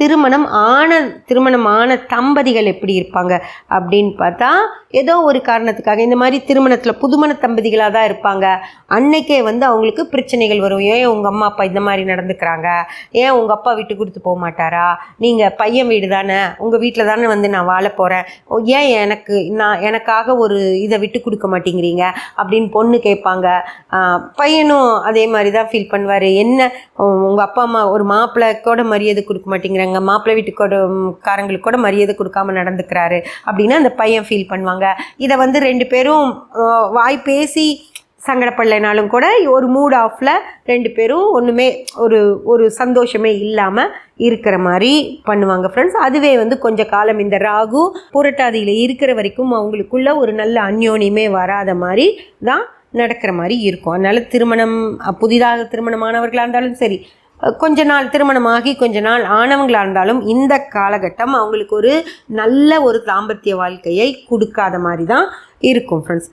திருமணமான தம்பதிகள் எப்படி இருப்பாங்க அப்படின்னு பார்த்தா, ஏதோ ஒரு காரணத்துக்காக இந்த மாதிரி திருமணத்தில் புதுமண தம்பதிகளாக தான் இருப்பாங்க. அன்னைக்கே வந்து அவங்களுக்கு பிரச்சனைகள் வரும். ஏன் உங்கள் அம்மா அப்பா இந்த மாதிரி நடந்துக்கிறாங்க, ஏன் உங்கள் அப்பா விட்டு கொடுத்து போக மாட்டாரா, நீங்கள் பையன் வீடு தானே, உங்கள் வீட்டில் தானே வந்து நான் வாழ போகிறேன், ஏன் எனக்காக ஒரு இதை விட்டு கொடுக்க மாட்டேங்கிறீங்க அப்படின்னு பொண்ணு கேட்பாங்க. பையனும் அதே மாதிரி தான் ஃபீல் பண்ணுவார். என்ன உங்கள் அப்பா அம்மா ஒரு மாப்பிள்ளைக்கூட மரியாதை கொடுக்க மாட்டேங்கிறாங்க, மாப்பிள்ளை வீட்டுக்காரங்களுக்கு கூட மரியாதை கொடுக்காம நடந்துக்கிறாரு அப்படின்னு அந்த பையன் ஃபீல் பண்ணுவாங்க. இதை வந்து 2 பேரும் வாய் பேசி சங்கடப்படலைனாலும் கூட ஒரு மூட் ஆஃபில் 2 பேரும் ஒன்றுமே ஒரு சந்தோஷமே இல்லாமல் இருக்கிற மாதிரி பண்ணுவாங்க ஃப்ரெண்ட்ஸ். அதுவே வந்து கொஞ்ச காலம் இந்த ராகு புரட்டாதியில் இருக்கிற வரைக்கும் அவங்களுக்குள்ள ஒரு நல்ல அந்யோன்யமே வராத மாதிரி தான் நடக்கிற மாதிரி இருக்கும். அதனால் புதிதாக திருமணமானவர்களாக இருந்தாலும் சரி, கொஞ்ச நாள் திருமணமாகி கொஞ்ச நாள் ஆனவங்களாக இருந்தாலும் இந்த காலகட்டம் அவங்களுக்கு ஒரு நல்ல ஒரு தாம்பத்திய வாழ்க்கையை கொடுக்காத மாதிரி தான் இருக்கும் ஃப்ரெண்ட்ஸ்.